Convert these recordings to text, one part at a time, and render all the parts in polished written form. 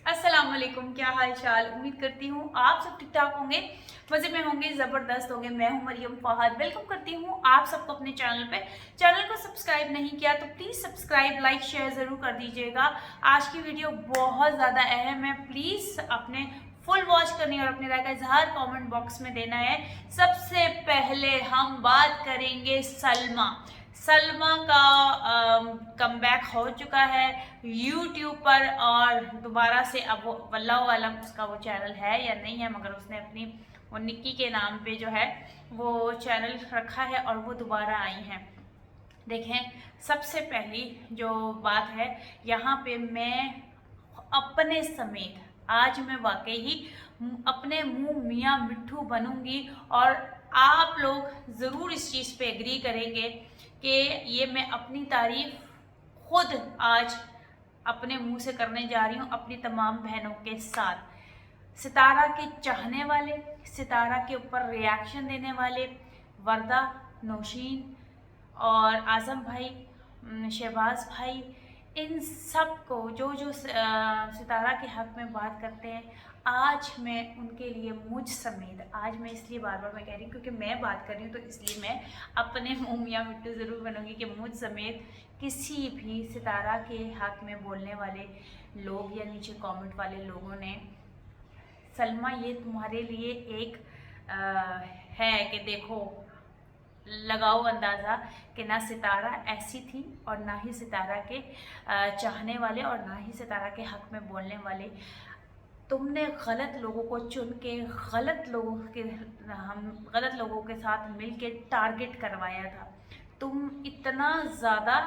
अस्सलाम वालेकुम, क्या हाल चाल। उम्मीद करती हूँ आप सब ठीक ठाक होंगे, मज़े में होंगे, ज़बरदस्त होंगे। मैं हूँ मरियम फहाद, वेलकम करती हूँ आप सबको अपने चैनल पे। चैनल को सब्सक्राइब नहीं किया तो प्लीज़ सब्सक्राइब, लाइक, शेयर ज़रूर कर दीजिएगा। आज की वीडियो बहुत ज़्यादा अहम है, प्लीज़ अपने फुल वॉच करनी और अपने राय का इजहार कमेंट बॉक्स में देना है। सबसे पहले हम बात करेंगे सलमा। सलमा का कमबैक हो चुका है यूट्यूब पर, और दोबारा से अब वो वल्लाहु आलम उसका वो चैनल है या नहीं है, मगर उसने अपनी वो निक्की के नाम पे जो है वो चैनल रखा है और वो दोबारा आई हैं। देखें, सबसे पहली जो बात है यहाँ पे, मैं अपने समेत आज मैं वाकई ही अपने मुंह मियाँ मिट्ठू बनूंगी और आप लोग ज़रूर इस चीज़ पे एग्री करेंगे कि ये मैं अपनी तारीफ खुद आज अपने मुंह से करने जा रही हूँ अपनी तमाम बहनों के साथ। सितारा के चाहने वाले, सितारा के ऊपर रिएक्शन देने वाले, वर्दा, नौशीन और आज़म भाई, शहबाज भाई, इन सब को जो जो सितारा के हक़ में बात करते हैं, आज मैं उनके लिए मुझ समेत, आज मैं इसलिए बार बार मैं कह रही हूँ क्योंकि मैं बात कर रही हूँ, तो इसलिए मैं अपने मुँह मियाँ मिट्टू ज़रूर बनूंगी कि मुझ समेत किसी भी सितारा के हक़ में बोलने वाले लोग या नीचे कमेंट वाले लोगों ने, सलमा ये तुम्हारे लिए एक है कि देखो, लगाओ अंदाज़ा कि ना सितारा ऐसी थी और ना ही सितारा के चाहने वाले और ना ही सितारा के हक़ में बोलने वाले। तुमने गलत लोगों को चुन के हम गलत लोगों के साथ मिल के टारगेट करवाया था। तुम इतना ज़्यादा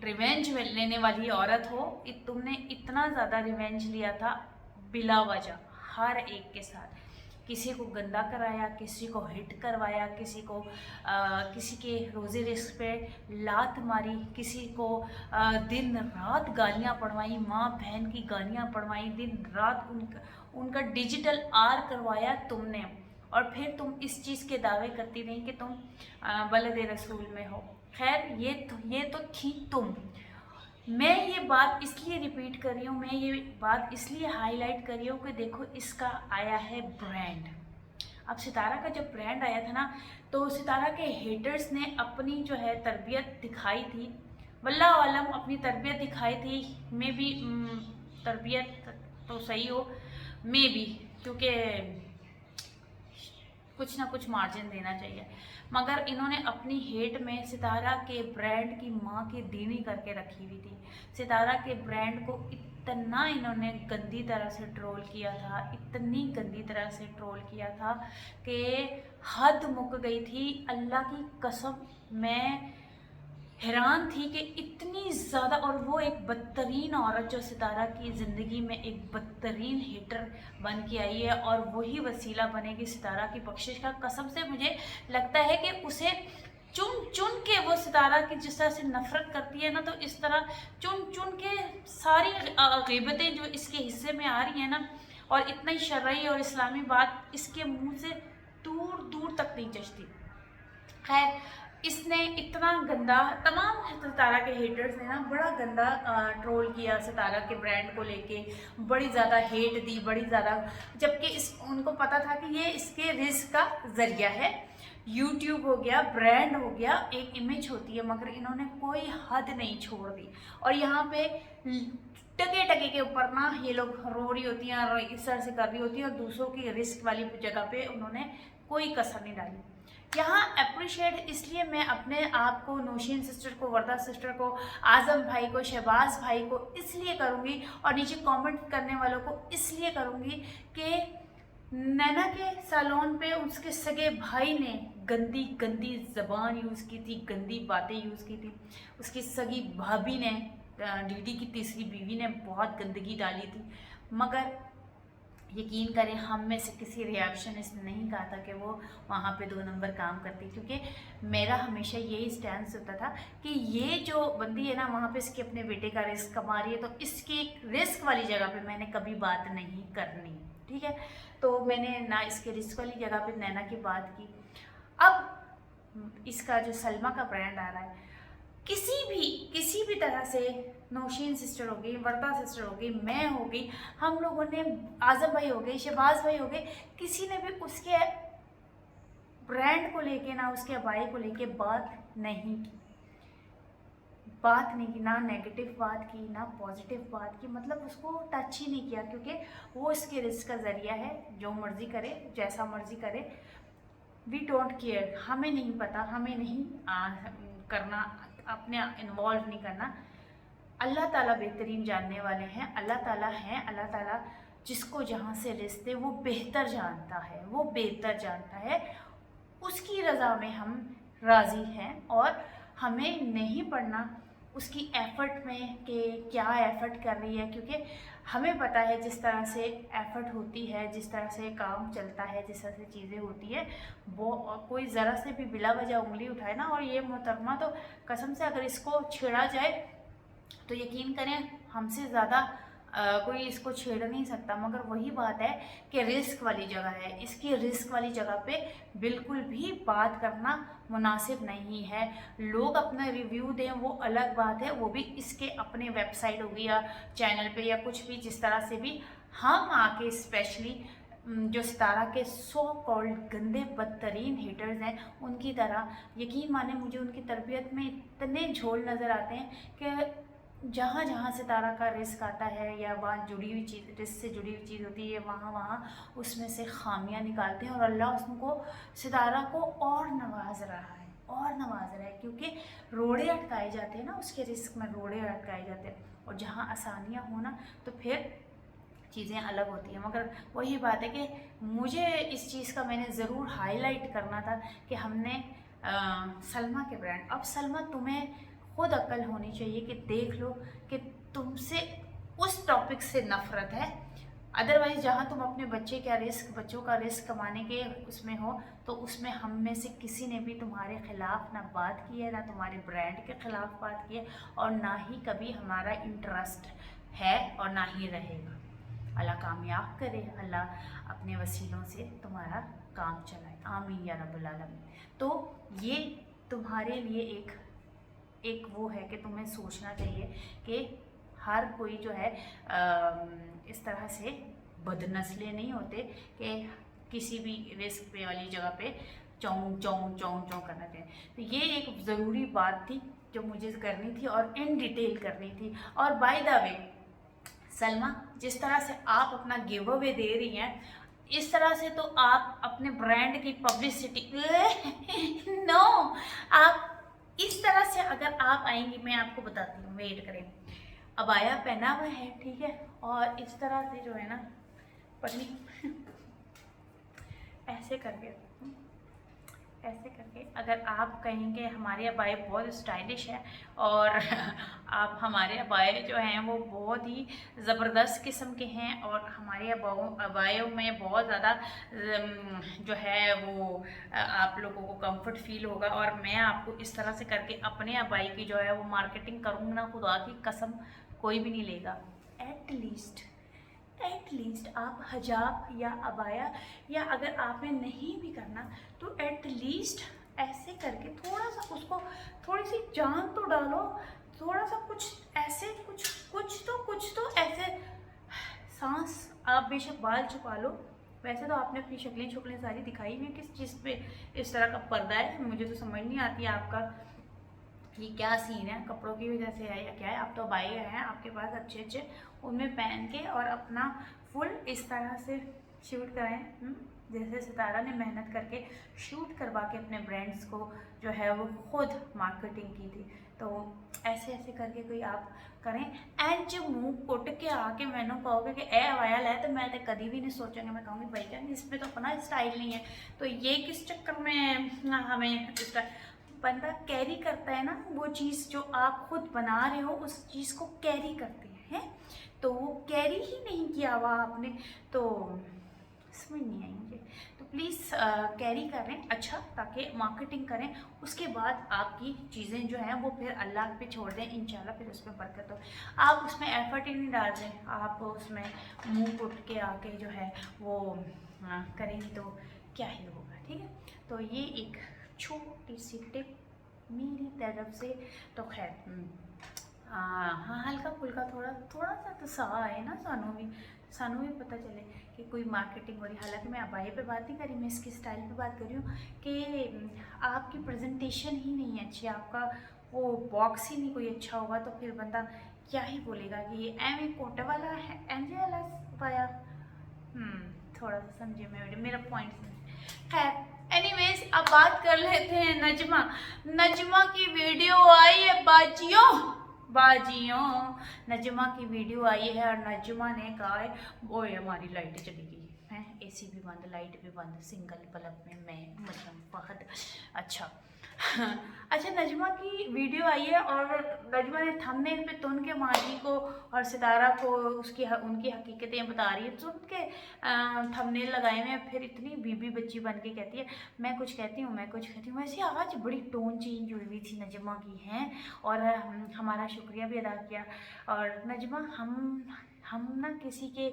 रिवेंज लेने वाली औरत हो, तुमने इतना ज़्यादा रिवेंज लिया था बिला वजह हर एक के साथ। किसी को गंदा कराया, किसी को हिट करवाया, किसी के रोज़े रिस्क पे लात मारी, किसी को दिन रात गालियाँ पढ़वाई, माँ बहन की गालियाँ पढ़वाई, दिन रात उनका डिजिटल आर करवाया तुमने। और फिर तुम इस चीज़ के दावे करती रही कि तुम बलद रसूल में हो। खैर, ये तो थी तुम। मैं ये बात इसलिए रिपीट कर रही हूँ, मैं ये बात इसलिए हाईलाइट कर रही हूँ कि देखो, इसका आया है ब्रांड। अब सितारा का जब ब्रांड आया था ना, तो सितारा के हेटर्स ने अपनी जो है तरबियत दिखाई थी, वल्लाहु आलम अपनी तरबियत दिखाई थी। मे भी तरबियत तो सही हो, मे भी, क्योंकि कुछ ना कुछ मार्जिन देना चाहिए, मगर इन्होंने अपनी हेट में सितारा के ब्रांड की माँ की दीनी करके रखी हुई थी। सितारा के ब्रांड को इतना इन्होंने गंदी तरह से ट्रोल किया था, इतनी गंदी तरह से ट्रोल किया था कि हद मुक गई थी। अल्लाह की कसम, मैं हैरान थी कि इतनी ज़्यादा, और वो एक बदतरीन औरत जो सितारा की ज़िंदगी में एक बदतरीन हिटर बन के आई है, और वही वसीला बनेगी सितारा की बख्शिश का। कसम से मुझे लगता है कि उसे चुन चुन के वो सितारा की जिस तरह से नफ़रत करती है ना, तो इस तरह चुन चुन के सारी ग़ीबतें जो इसके हिस्से में आ रही हैं ना, और इतना ही शरई और इस्लामी बात इसके मुँह से दूर दूर तक नहीं जचती। खैर, इसने इतना गंदा, तमाम सितारा के हेटर्स ने ना बड़ा गंदा ट्रोल किया सितारा के ब्रांड को लेके, बड़ी ज़्यादा हेट दी, बड़ी ज़्यादा, जबकि उनको पता था कि ये इसके रिस्क का ज़रिया है। यूट्यूब हो गया, ब्रांड हो गया, एक इमेज होती है, मगर इन्होंने कोई हद नहीं छोड़ दी। और यहाँ पे टके टके के ऊपर ना ये लोग रो रही होती हैं और इस तरह से कर रही होती हैं, और दूसरों की रिस्क वाली जगह पे उन्होंने कोई कसर नहीं डाली। यहाँ अप्रिशिएट इसलिए मैं अपने आप को, नौशीन सिस्टर को, वर्दा सिस्टर को, आज़म भाई को, शहबाज भाई को इसलिए करूँगी, और नीचे कमेंट करने वालों को इसलिए करूँगी कि नैना के सैलून पे उसके सगे भाई ने गंदी गंदी ज़बान यूज़ की थी, गंदी बातें यूज़ की थी। उसकी सगी भाभी ने, दीदी की तीसरी बीवी ने बहुत गंदगी डाली थी, मगर यकीन करें, हम में से किसी रिएक्शनिस्ट ने नहीं कहा था कि वो वहाँ पे 2 नंबर काम करती, क्योंकि मेरा हमेशा यही स्टैंड होता था कि ये जो बंदी है ना, वहाँ पे इसके अपने बेटे का रिस्क कमा रही है, तो इसकी रिस्क वाली जगह पे मैंने कभी बात नहीं करनी, ठीक है। तो मैंने ना इसके रिस्क वाली जगह पे नैना की बात की। अब इसका जो सलमा का ब्रांड आ रहा है, किसी भी तरह से नौशीन सिस्टर हो गई, वर्दा सिस्टर हो गई, मैं हो गई, हम लोगों ने, आज़म भाई हो गए, शहबाज भाई हो गए, किसी ने भी उसके ब्रांड को लेके ना उसके भाई को लेके बात नहीं की, ना नेगेटिव बात की, ना पॉजिटिव बात की, मतलब उसको टच ही नहीं किया, क्योंकि वो इसके रिस्क का ज़रिया है, जो मर्ज़ी करे, जैसा मर्ज़ी करे, वी डोंट केयर, हमें नहीं पता, हमें नहीं करना, अपने इन्वॉल्व नहीं करना। अल्लाह ताला बेहतरीन जानने वाले हैं, अल्लाह ताला हैं, अल्लाह ताला जिसको जहाँ से रिस्क दे वो बेहतर जानता है, वो बेहतर जानता है, उसकी रज़ा में हम राज़ी हैं, और हमें नहीं पढ़ना उसकी एफ़र्ट में कि क्या एफ़र्ट कर रही है, क्योंकि हमें पता है जिस तरह से एफ़र्ट होती है, जिस तरह से काम चलता है, जिस तरह से चीज़ें होती है, वो कोई ज़रा से भी बिला वजह उंगली उठाए ना, और ये मोहतरमा तो कसम से अगर इसको छेड़ा जाए तो यकीन करें हमसे ज़्यादा कोई इसको छेड़ नहीं सकता। मगर वही बात है कि रिस्क वाली जगह है, इसकी रिस्क वाली जगह पे बिल्कुल भी बात करना मुनासिब नहीं है। लोग अपना रिव्यू दें वो अलग बात है, वो भी इसके अपने वेबसाइट होगी या चैनल पे या कुछ भी, जिस तरह से भी हम आके स्पेशली जो सितारा के सो कॉल्ड गंदे बदतरीन हेटर्स हैं उनकी तरह, यकीन माने मुझे उनकी तरबियत में इतने झोल नज़र आते हैं कि जहाँ जहाँ सितारा का रिस्क आता है या वहाँ जुड़ी हुई चीज़, रिस्क से जुड़ी हुई चीज़ होती है, वहाँ वहाँ उसमें से खामियां निकालते हैं, और अल्लाह उसको सितारा को और नवाज रहा है, और नवाज रहा है, क्योंकि रोड़े अटकाए जाते हैं ना, उसके रिस्क में रोड़े अटकाए जाते हैं, और जहाँ आसानियाँ हो ना तो फिर चीज़ें अलग होती हैं। मगर वही बात है कि मुझे इस चीज़ का मैंने ज़रूर हाईलाइट करना था कि हमने सलमा के ब्रांड, अब सलमा तुम्हें खुद अक्ल होनी चाहिए कि देख लो कि तुमसे उस टॉपिक से नफ़रत है, अदरवाइज़ जहाँ तुम अपने बच्चों का रिस्क कमाने के उसमें हो, तो उसमें हम में से किसी ने भी तुम्हारे ख़िलाफ़ ना बात की है, ना तुम्हारे ब्रांड के ख़िलाफ़ बात की है, और ना ही कभी हमारा इंटरेस्ट है और ना ही रहेगा। अल्लाह कामयाब करे, अल्लाह अपने वसीलों से तुम्हारा काम चलाए, आमीन या रब्बुल आलमीन। तो ये तुम्हारे लिए एक वो है कि तुम्हें सोचना चाहिए कि हर कोई जो है इस तरह से बदनस्ले नहीं होते कि किसी भी रिस्क पे वाली जगह पे चौं चौं चौं चौं करना चाहिए। तो ये एक ज़रूरी बात थी जो मुझे करनी थी और इन डिटेल करनी थी। और बाय द वे सलमा, जिस तरह से आप अपना गिव अवे दे रही हैं, इस तरह से तो आप अपने ब्रांड की पब्लिसिटी नो, आप इस तरह से अगर आप आएंगी, मैं आपको बताती हूँ, वेट करें, अबाया पहना हुआ है, ठीक है, और इस तरह से जो है ना पत्नी ऐसे करके अगर आप कहेंगे हमारे अबाए बहुत स्टाइलिश है और आप हमारे अबाए जो हैं वो बहुत ही ज़बरदस्त किस्म के हैं, और हमारे अबायों में बहुत ज़्यादा जो है वो आप लोगों को कंफर्ट फील होगा, और मैं आपको इस तरह से करके अपने अबाई की जो है वो मार्केटिंग करूँगी ना, खुदा की कसम कोई भी नहीं लेगा। एट लीस्ट आप हजाब या अबाया, या अगर आपने नहीं भी करना तो एट लीस्ट ऐसे करके थोड़ा सा उसको थोड़ी सी जान तो डालो, थोड़ा सा कुछ ऐसे कुछ तो ऐसे सांस, आप बेशक बाल छुपा लो, वैसे तो आपने अपनी शक्लें सारी दिखाई हुई, किस चीज़ पे इस तरह का पर्दा है, मुझे तो समझ नहीं आती है आपका ये क्या सीन है, कपड़ों की वजह से है या क्या है। आप तो बाई हैं आपके पास अच्छे उनमें पहन के और अपना फुल इस तरह से शूट कराएं, जैसे सितारा ने मेहनत करके शूट करवा के अपने ब्रांड्स को जो है वो खुद मार्केटिंग की थी। तो ऐसे करके कोई आप करें, एंड जो मुँह कुट के आके मैंने कहोगे कि ए वायल है, तो मैं तो कभी भी नहीं सोचूंगी, मैं कहूँगी भाई क्या इसमें तो अपना स्टाइल नहीं है, तो ये किस चक्कर में हमें बंदा कैरी करता है ना वो चीज़ जो आप खुद बना रहे हो, उस चीज़ को कैरी करते हैं, तो वो कैरी ही नहीं किया हुआ आपने, तो समझ नहीं आई मुझे। तो प्लीज़ कैरी करें अच्छा, ताकि मार्केटिंग करें, उसके बाद आपकी चीज़ें जो हैं वो फिर अल्लाह पे छोड़ दें, इंशाल्लाह फिर उसमें बरकत हो। आप उसमें एफर्ट ही नहीं डाल रहे, आप उसमें मुँह उठ के आके जो है वो करेंगे तो क्या ही होगा, ठीक है। तो ये एक छोटी सी टिप मेरी तरफ से। तो खैर हाँ, हल्का फुल्का थोड़ा थोड़ा सा तो सा है ना, सानू भी पता चले कि कोई मार्केटिंग हो रही। हालांकि मैं अबाई पे बात नहीं करी, मैं इसकी स्टाइल पे बात कर रही हूँ कि आपकी प्रेजेंटेशन ही नहीं है अच्छी, आपका वो बॉक्स ही नहीं कोई अच्छा होगा, तो फिर बंदा क्या ही बोलेगा कि ये एम कोटे वाला है, एंजे वाला पाया। थोड़ा सा समझे, मेरा पॉइंट समझे। खैर एनीवेज, अब बात कर लेते हैं नजमा। नजमा की वीडियो आई है बाजियों, बाजियों, नजमा की वीडियो आई है और नजमा ने कहा है ओए हमारी लाइट चली गई है, एसी भी बंद, लाइट भी बंद, सिंगल बल्ब में मैं मजम फहद। अच्छा अच्छा, नजमा की वीडियो आई है और नजमा ने थंबनेल पे तुन के माजी को और सितारा को उनकी हकीकतें बता रही है, तुन के थंबनेल लगाए हुए हैं, फिर इतनी बीबी बच्ची बन के कहती है मैं कुछ कहती हूँ, मैं कुछ कहती हूँ। वैसे आज बड़ी टोन चेंज हुई थी नजमा की हैं, और हमारा शुक्रिया भी अदा किया। और नजमा, हम ना किसी के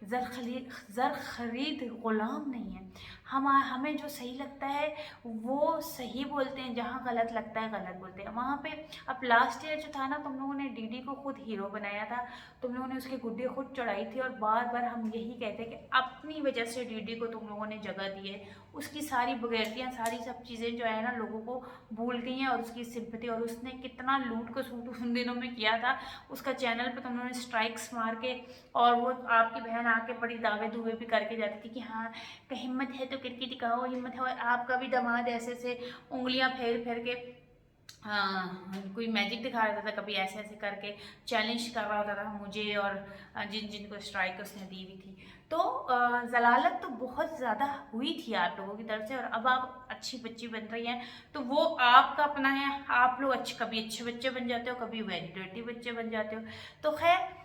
ज़र खरीद ग़ुलाम नहीं है। हमें जो सही लगता है वो सही बोलते हैं, जहाँ गलत लगता है गलत बोलते हैं। वहाँ पे अब लास्ट ईयर जो था ना, तुम लोगों ने डीडी को खुद हीरो बनाया था, तुम लोगों ने उसकी गुड्डी खुद चढ़ाई थी, और बार बार हम यही कहते हैं कि अपनी वजह से डीडी को तुम लोगों ने जगह दी है। उसकी सारी बगैरतियाँ, सारी सब चीज़ें जो है ना लोगों को भूल गई हैं, और उसकी सिंपैथी, और उसने कितना लूट को सूट उन दिनों में किया था। उसका चैनल पे तुम लोगों ने स्ट्राइक्स मार के, और वो आपकी बहन आके बड़ी दावे दुवे भी करके जाती थी कि हाँ हिम्मत है तो करके दिखाओ, हिम्मत है। और आपका भी दामाद ऐसे से उंगलियां फेर फेर के कोई मैजिक दिखा रहा था, कभी ऐसे ऐसे करके चैलेंज कर रहा होता था मुझे और जिन जिनको स्ट्राइक उसने दी हुई थी। तो जलालत तो बहुत ज़्यादा हुई थी आप लोगों की तरफ से, और अब आप अच्छी बच्ची बन रही हैं, तो वो आपका अपना है। आप लोग कभी अच्छे बच्चे बन जाते हो, कभी वेरी डर्टी बच्चे बन जाते हो। तो खैर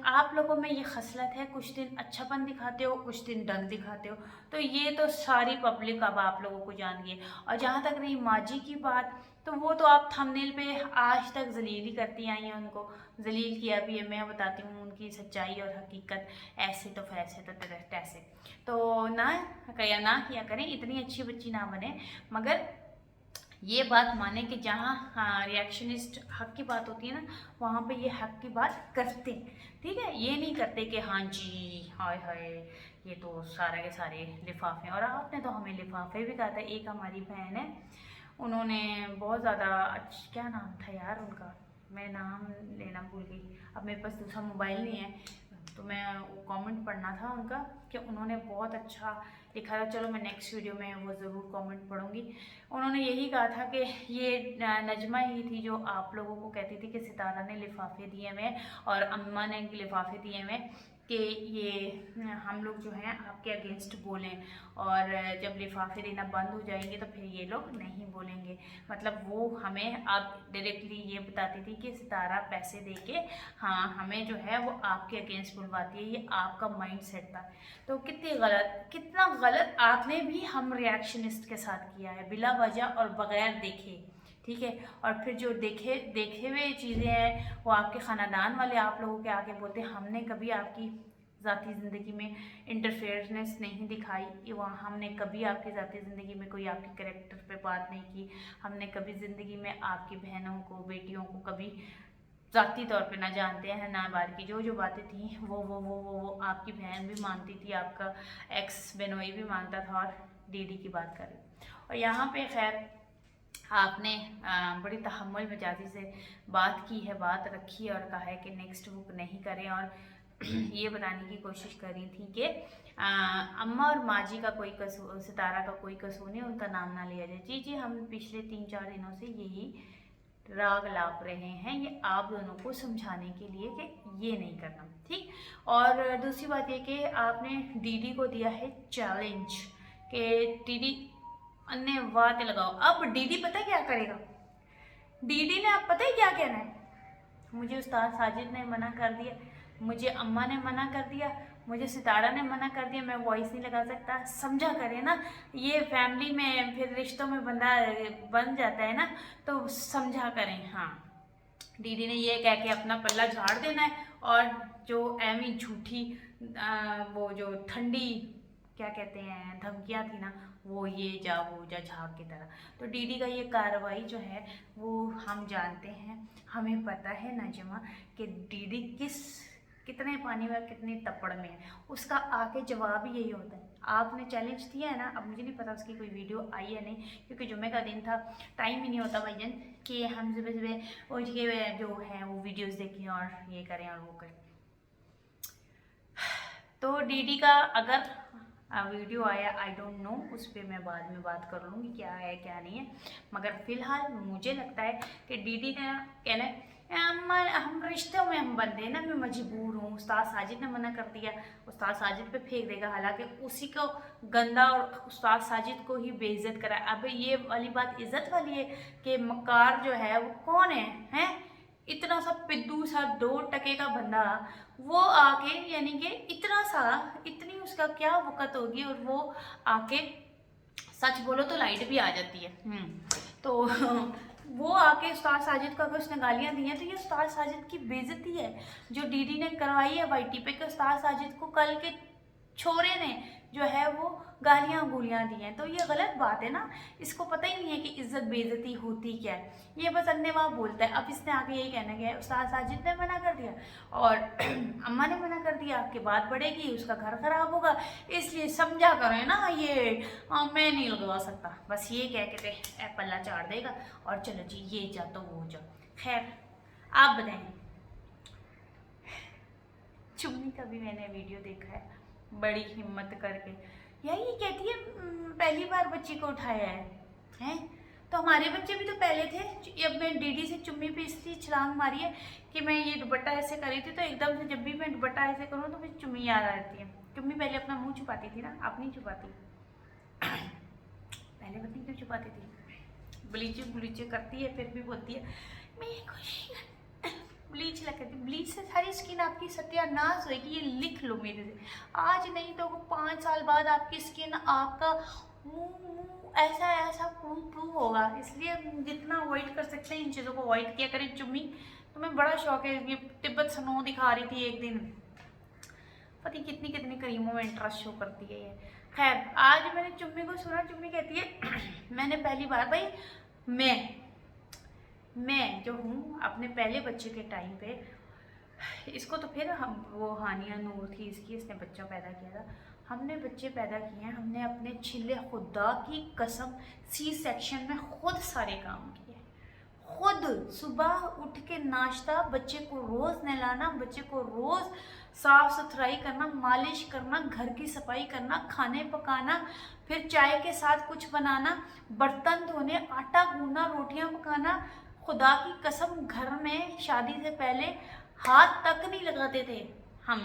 आप लोगों में ये खसलत है, कुछ दिन अच्छापन दिखाते हो, कुछ दिन डंग दिखाते हो। तो ये तो सारी पब्लिक अब आप लोगों को जान गई है। और जहाँ तक रही माजी की बात, तो वो तो आप थंबनेल पे आज तक जलील ही करती आई हैं, उनको जलील किया भी है। मैं बताती हूँ उनकी सच्चाई और हकीकत, ऐसे तो फैसे तो तैसे। तो ना किया करें, इतनी अच्छी बच्ची ना बने, मगर ये बात माने कि जहाँ रिएक्शनिस्ट हक की बात होती है ना, वहाँ पे ये हक की बात करते हैं। ठीक है, ये नहीं करते कि हाँ जी हाय हाय ये तो सारे के सारे लिफाफे। और आपने तो हमें लिफाफे भी कहा था। एक हमारी बहन है, उन्होंने बहुत ज़्यादा क्या नाम था यार उनका, मैं नाम लेना भूल गई, अब मेरे पास दूसरा मोबाइल नहीं है, तो मैं वो कमेंट पढ़ना था उनका कि उन्होंने बहुत अच्छा लिखा था। चलो मैं नेक्स्ट वीडियो में वो ज़रूर कमेंट पढ़ूंगी। उन्होंने यही कहा था कि ये नजमा ही थी जो आप लोगों को कहती थी कि सितारा ने लिफाफे दिए हुए और अम्मा ने लिफाफे दिए हुए कि ये हम लोग जो हैं आपके अगेंस्ट बोलें, और जब लिफाफे देना बंद हो जाएंगे तो फिर ये लोग नहीं बोलेंगे। मतलब वो हमें आप डायरेक्टली ये बताती थी कि सितारा पैसे दे के हाँ हमें जो है वो आपके अगेंस्ट बुलवाती है, ये आपका माइंड सेट था। तो कितना गलत आपने भी हम रिएक्शनिस्ट के साथ किया है, बिला वजह और बगैर देखे। ठीक है, और फिर जो देखे हुए चीज़ें हैं वो आपके ख़ानदान वाले आप लोगों के आके बोलते हैं। हमने कभी आपकी ज़ाती ज़िंदगी में इंटरफेयरनेस नहीं दिखाई, वहाँ हमने कभी आपकी ज़ाती ज़िंदगी में कोई आपके कैरेक्टर पे बात नहीं की। हमने कभी ज़िंदगी में आपकी बहनों को, बेटियों को कभी ज़ाती तौर पे ना जानते हैं ना। बार की जो बातें थी वो आपकी बहन भी मानती थी, आपका एक्स बेनोई भी मानता था, और दीदी की बात करें। और यहाँ पे खैर आपने बड़ी तहम्मुल मिजाजी से बात की है, बात रखी और कहा है कि नेक्स्ट बुक नहीं करें, और ये बताने की कोशिश कर रही थी कि अम्मा और माजी का कोई कसूर, सितारा का कोई कसूर नहीं, उनका नाम ना लिया जाए। जी हम पिछले 3-4 दिनों से यही राग लाप रहे हैं, ये आप दोनों को समझाने के लिए कि ये नहीं करना। ठीक, और दूसरी बात ये कि आपने दीदी को दिया है चैलेंज कि दीदी अन्य बात लगाओ। अब दीदी पता है क्या करेगा, दीदी ने अब पता है क्या कहना है, मुझे उस्ताद साजिद ने मना कर दिया, मुझे अम्मा ने मना कर दिया, मुझे सितारा ने मना कर दिया, मैं वॉइस नहीं लगा सकता। समझा करें ना, ये फैमिली में फिर रिश्तों में बंदा बन जाता है ना, तो समझा करें। हाँ, दीदी ने ये कह के अपना पल्ला झाड़ देना है, और जो एमी झूठी वो जो ठंडी क्या कहते हैं धमकियाँ थी ना, वो ये जा वो जा झाग की तरह। तो डीडी का ये कार्रवाई जो है वो हम जानते हैं, हमें पता है नाजिमा कि डीडी कितने पानी में कितनी तपड़ में है, उसका आके जवाब ही यही होता है। आपने चैलेंज दिया है ना, अब मुझे नहीं पता उसकी कोई वीडियो आई है नहीं, क्योंकि जुम्मे का दिन था, टाइम ही नहीं होता भाईजान कि हम सुबह सुबह उठ के जो है वो वीडियोस देखें और ये करें और वो करें। तो डीडी का अगर वीडियो आया, आई डोंट नो, उस पर मैं बाद में बात कर लूँगी क्या है क्या नहीं है, मगर फ़िलहाल मुझे लगता है कि डीडी ने कहना है हम रिश्तों में हम बंधे ना, मैं मजबूर हूँ, उस्ताद साजिद ने मना कर दिया, उस्ताद साजिद पे फेंक देगा, हालांकि उसी को गंदा और उस्ताद साजिद को ही बेइज्जत करा। अब ये वाली बात इज्जत वाली है कि मक्कार जो है वो कौन है इतना सा पिद्दू सा 2 टके का बंदा, वो आके यानी कि इतनी उसका क्या वक़्त होगी और वो आके सच बोलो तो लाइट भी आ जाती है। तो वो आके उस्ताद साजिद को अगर उसने गालियाँ दी हैं तो ये उस्ताद साजिद की बेइज्जती है जो डीडी ने करवाई है वाईटी पे, कि उस्ताद साजिद को कल के छोरे ने जो है वो गालियाँ गुलियाँ दी हैं। तो ये गलत बात है ना, इसको पता ही नहीं है कि इज्जत बेइज्जती होती क्या है, ये बस अन्नेवाह बोलता है। अब इसने आगे यही कहना गया उस्ताद साजिद ने मना कर दिया और अम्मा ने मना कर दिया कि बात बढ़ेगी, उसका घर खराब होगा, इसलिए समझा करें ना, ये मैं नहीं लगवा सकता, बस ये कह के ते पल्ला चाड़ देगा और चलो जी ये जा तो वो जा। खैर आप बताएं, चुन्नी का भी मैंने वीडियो देखा है, बड़ी हिम्मत करके यही कहती है पहली बार बच्ची को उठाया है तो हमारे बच्चे भी तो पहले थे। अब मैं डीडी से चुम्मी पे इसलिए छलांग मारी है कि मैं ये दुपट्टा ऐसे करी थी, तो एकदम से जब भी मैं दुपट्टा ऐसे करूँ तो मुझे चुम्मी याद आ जाती है। चुम्मी पहले अपना मुंह छुपाती थी ना, आप नहीं छुपाती पहले पत्नी क्यों छुपाती थी, ब्लीचिंग करती है फिर भी बोलती है मैं खुशी ब्लीच लगाती, ब्लीच से सारी स्किन आपकी सत्यानाश होगी, ये लिख लो मेरे से, आज नहीं तो 5 साल बाद आपकी स्किन आपका मुंह ऐसा प्रू होगा। इसलिए जितना अवॉइड कर सकते हैं इन चीज़ों को अवॉइड किया करें। चुम्मी तुम्हें बड़ा शौक है, ये तिब्बत स्नो दिखा रही थी एक दिन, पता कितनी कितनी क्रीमों में इंटरेस्ट शो करती है ये। खैर आज मैंने चुम्मी को सुना, चुम्मी कहती है मैंने पहली बार भाई मैं जो हूँ अपने पहले बच्चे के टाइम पे, इसको तो फिर हम वो हानिया नूर थी इसने बच्चा पैदा किया था, हमने बच्चे पैदा किए हैं, हमने अपने छिले खुदा की कसम सी सेक्शन में खुद सारे काम किए, खुद सुबह उठ के नाश्ता, बच्चे को रोज़ नहलाना, बच्चे को रोज़ साफ सुथराई करना, मालिश करना, घर की सफाई करना, खाने पकाना, फिर चाय के साथ कुछ बनाना, बर्तन धोने, आटा गूंदना, रोटियां पकाना। खुदा की कसम घर में शादी से पहले हाथ तक नहीं लगाते थे हम,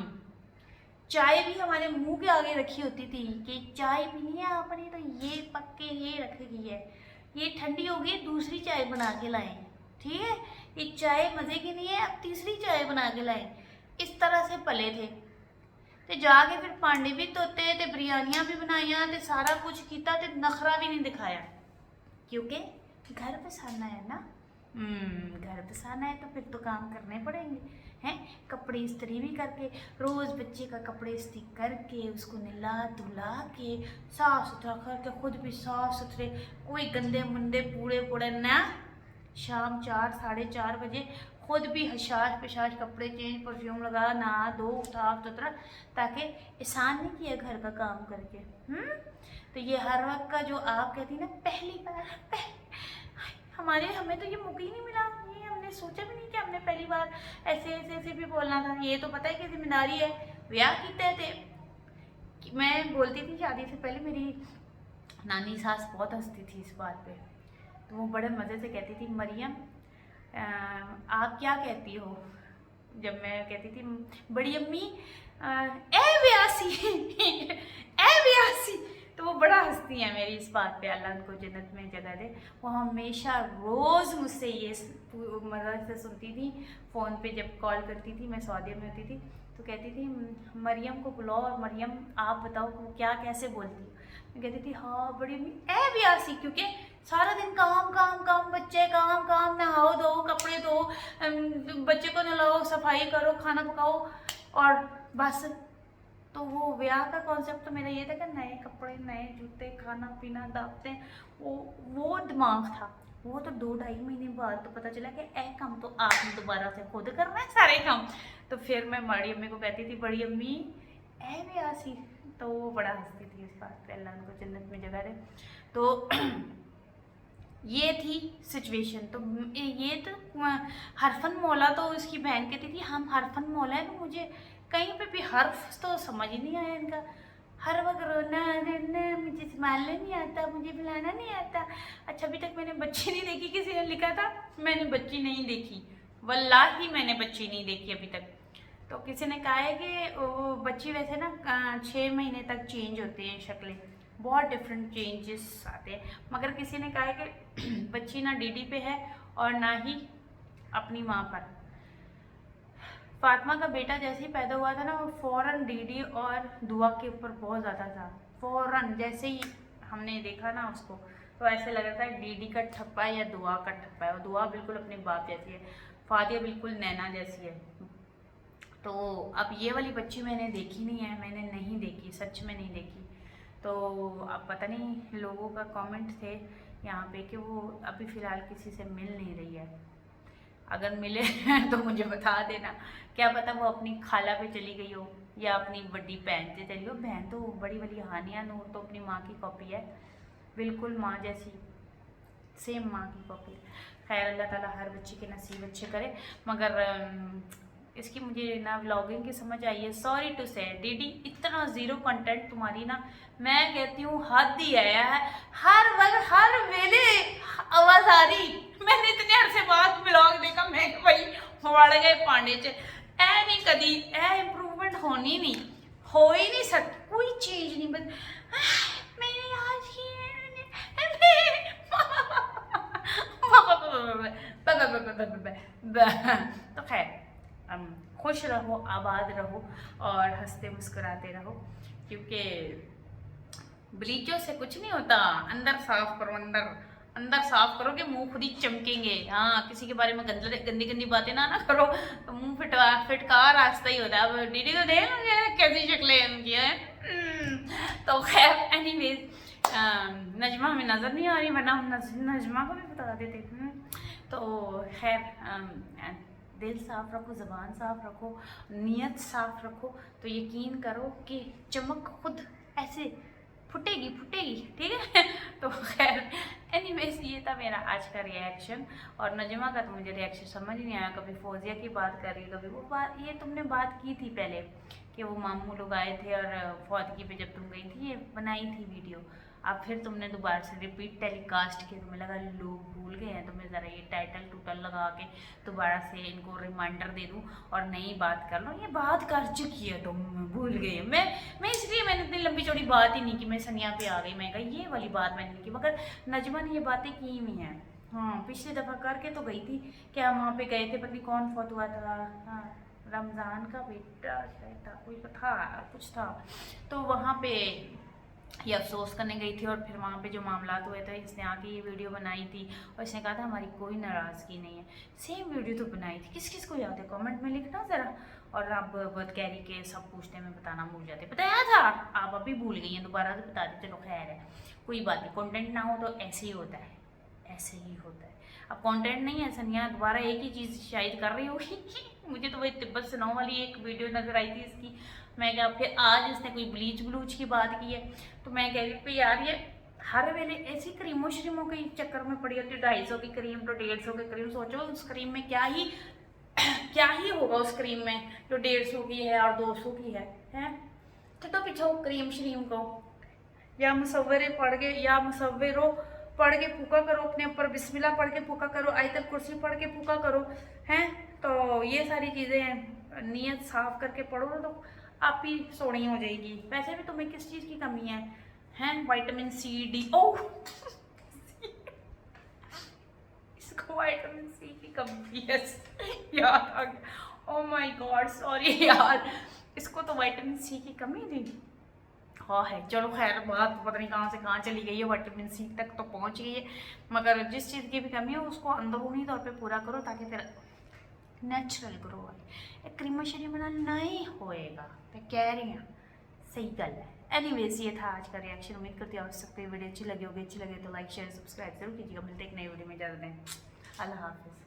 चाय भी हमारे मुंह के आगे रखी होती थी कि चाय पीनी है आपने तो ये पक्के ये रखेगी है, ये ठंडी हो गई दूसरी चाय बना के लाएं, ठीक है, ये चाय मज़े की नहीं है अब तीसरी चाय बना के लाएं। इस तरह से पले थे तो जाके फिर पांडे भी धोते थे, बिरयानियाँ भी बनाइया तो सारा कुछ किया तो नखरा भी नहीं दिखाया, क्योंकि घर बसाना है ना, घर बसाना है तो फिर तो काम करने पड़ेंगे हैं। कपड़े इस्त्री भी करके, रोज़ बच्चे का कपड़े इस्त्री करके, उसको नहला धुला के साफ़ सुथरा करके, खुद भी साफ़ सुथरे, कोई गंदे मुंदे पूड़े पूड़े ना, शाम 4 साढ़े 4 बजे खुद भी हशाश पेशाश कपड़े चेंज, परफ्यूम लगा, नहा धो साफ सुथरा, ताकि एहसान नहीं किया घर का काम करके। तो ये हर वक्त का जो आप कहती ना पहली बार हमें तो ये मौका ही नहीं मिला, ये हमने सोचा भी नहीं कि हमने पहली बार ऐसे भी बोलना था। ये तो पता है कि जिम्मेदारी है, ब्याह कितने थे। मैं बोलती थी शादी से पहले, मेरी नानी सास बहुत हंसती थी इस बात पे, तो वो बड़े मज़े से कहती थी मरियम आप क्या कहती हो, जब मैं कहती थी बड़ी अम्मी ए व्यासी ए व्यासी, तो वो बड़ा हंसती हैं मेरी इस बात पे, अल्लाह उनको जन्नत में जगह दे। वो हमेशा रोज़ मुझसे ये मज़े से सुनती थी, फ़ोन पे जब कॉल करती थी, मैं सऊदी में होती थी तो कहती थी मरियम को बुलाओ और मरियम आप बताओ वो क्या कैसे बोलती है। मैं कहती थी हाँ बड़ी अम्मी ए व्यासी, क्योंकि सारा दिन काम काम काम, बच्चे काम काम, नहाओ धो कपड़े धो, बच्चे को नहलाओ सफाई करो खाना पकाओ और बस। तो वो ब्याह का कॉन्सेप्ट तो मेरा ये था कि नए कपड़े, नए जूते, खाना पीना, दावतें, वो दिमाग था। वो तो 2-2.5 महीने बाद तो पता चला कि काम तो आपने दोबारा से खुद करना है सारे काम। तो फिर मैं बड़ी अम्मी को कहती थी, बड़ी अम्मी ब्याह सी, तो वो बड़ा हंसती थी इस बात पे, अल्लाह उनको जन्नत में जगह दे। तो ये थी सिचुएशन। तो ये तो हरफन मौला, तो इसकी बहन कहती थी हम हरफन मौला है, तो मुझे कहीं पे भी हर्फ तो समझ ही नहीं आया इनका। हर वक्त रोना, मुझे संभालना नहीं आता, मुझे बुलाना नहीं आता। अच्छा, अभी तक मैंने बच्ची नहीं देखी, किसी ने लिखा था, मैंने बच्ची नहीं देखी, वल्लाही मैंने बच्ची नहीं देखी अभी तक। तो किसी ने कहा है कि वो बच्ची वैसे ना 6 महीने तक चेंज होती हैं शक्लें, बहुत डिफरेंट चेंजेस आते हैं। मगर किसी ने कहा है कि बच्ची ना डीडी पे है और ना ही अपनी माँ पर। फातिमा का बेटा जैसे ही पैदा हुआ था ना, वो फ़ौरन डीडी और दुआ के ऊपर बहुत ज़्यादा था। फ़ौरन जैसे ही हमने देखा ना उसको, तो ऐसे लग रहा था डीडी का ठप्पा है या दुआ का ठप्पा है। और दुआ बिल्कुल अपने बाप जैसी है, फातिया बिल्कुल नैना जैसी है। तो अब ये वाली बच्ची मैंने देखी नहीं है, मैंने नहीं देखी, सच में नहीं देखी। तो अब पता नहीं, लोगों का कमेंट थे यहाँ पे कि वो अभी फ़िलहाल किसी से मिल नहीं रही है। अगर मिले तो मुझे बता देना, क्या पता वो अपनी खाला पे चली गई हो या अपनी बड़ी बहन से चली हो। बहन तो बड़ी वाली हानिया नूर तो अपनी माँ की कॉपी है, बिल्कुल माँ जैसी, सेम माँ की कॉपी। खैर, अल्लाह ताला हर बच्चे के नसीब अच्छे करे। मगर इसकी मुझे ना व्लॉगिंग की समझ आई है। सॉरी टू से डीडी, इतना ज़ीरो कंटेंट तुम्हारी ना, मैं कहती हूँ हद ही है। हर वक्त हर वेले आवाज़ आ रही। मैंने इतने अरसे बाद ब्लॉग देखा, मैं भाई वड़ गए पांडे च। ऐ नहीं कदी ऐ इम्प्रूवमेंट होनी नहीं, हो ही नहीं सकती, कोई चीज़ नहीं। बस मेरे आज तो खैर, खुश रहो, आबाद रहो और हंसते मुस्कुराते रहो, क्योंकि ब्लीचों से कुछ नहीं होता। अंदर साफ करो, अंदर साफ करो कि मुंह खुद ही चमकेंगे। हाँ, किसी के बारे में गंदी गंदी बातें ना करो, तो मुंह फिटका रास्ता ही होता है। अब डीडी को देख लो कैसी शक्लें उनकी है। तो खैर, एनीवेज, नजमा हमें नज़र नहीं आ रही, वरना हम नजमा को भी बता देते। तो खैर, दिल साफ़ रखो, ज़बान साफ़ रखो, नीयत साफ़ रखो, तो यकीन करो कि चमक खुद ऐसे फुटेगी, ठीक है। तो खैर, एनीवेज, ये था मेरा आज का रिएक्शन। और नजमा का तो मुझे रिएक्शन समझ नहीं आया, कभी फौजिया की बात कर रही, कभी वो बात। ये तुमने बात की थी पहले कि वो मामू लोग आए थे और फौदगी पे जब तुम गई थी, ये बनाई थी वीडियो। अब फिर तुमने दोबारा से रिपीट टेलीकास्ट किया, तुम्हें लगा लोग भूल गए हैं, तो मैं ज़रा ये टाइटल टूटल लगा के दोबारा से इनको रिमाइंडर दे दूं और नई बात कर लो। ये बात कर चुकी है, तुम भूल गई। मैं इसलिए मैंने इतनी लंबी चौड़ी बात ही नहीं की, मैं सनिया पे आ गई। मैं कहा ये वाली बात मैंने नहीं की, मगर नजमा ने ये बातें की हुई हैं। हाँ, पिछली दफ़ा करके तो गई थी, क्या वहाँ पे गए थे, पता नहीं कौन फौत हुआ था। हाँ, रमज़ान का बेटा शायद था, कोई था, कुछ था। तो वहाँ पे ये अफसोस करने गई थी, और फिर वहाँ पे जो मामला हुए थे, इसने आके ये वीडियो बनाई थी और इसने कहा था हमारी कोई नाराज़गी नहीं है। सेम वीडियो तो बनाई थी, किस किस को याद है कमेंट में लिखना ज़रा। और आप बहुत कैरी के सब पूछते में बताना भूल जाते, बताया था आप अभी भूल गई हैं, दोबारा से बता दी। चलो खैर है, कोई बात नहीं, कंटेंट ना हो तो ऐसे ही होता है, ऐसे ही होता है। अब कंटेंट नहीं है, सनिया दोबारा एक ही चीज़ शायद कर रही होगी। मुझे तो वही तिब्बत से नौ वाली एक वीडियो नज़र आई थी इसकी। मैं क्या, फिर आज इसने कोई ब्लीच की बात की है, तो मैं कह रही पे यार, ये हर वेले ऐसी क्रीमों श्रीमों के चक्कर में पड़ी होती है। 250 की क्रीम तो 150 की क्रीम, सोचो उस क्रीम में क्या ही होगा उस क्रीम में जो 150 की है और 200 की है। तो पीछे क्रीम श्रीम को, या मुसव्वरे पढ़ के, या मुसव्वरों पढ़ के फूका करो अपने ऊपर, बिस्मिल्लाह पढ़ के फूका करो, आयतल कुर्सी पढ़ के फूका करो, हैं। तो ये सारी चीज़ें नीयत साफ करके पढ़ो तो आप ही सोनी हो जाएगी। वैसे भी तुम्हें किस चीज़ की कमी है, हैं? विटामिन सी डी, ओह इसको विटामिन सी की कमी, यस याद आ गया। ओह माय गॉड, सॉरी यार, इसको तो विटामिन सी की कमी थी। हाँ है, चलो खैर, बात पता नहीं कहाँ से कहाँ चली गई है, विटामिन सी तक तो पहुँच गई है। मगर जिस चीज़ की भी कमी है उसको अंदरूनी तौर पे पूरा करो, ताकि तेरा नेचुरल ग्रो आए। एक क्रीम शरीम बना नहीं होएगा, मैं कह रही हूँ, सही गल है। एनीवेज ये था आज का रिएक्शन। उम्मीद करती हूँ आप सबको वीडियो अच्छी लगी होगी। अच्छी लगे तो लाइक शेयर सब्सक्राइब जरूर कीजिएगा। मिलते हैं एक नई वीडियो में। ज़्यादा दें अल्लाह हाफिज़।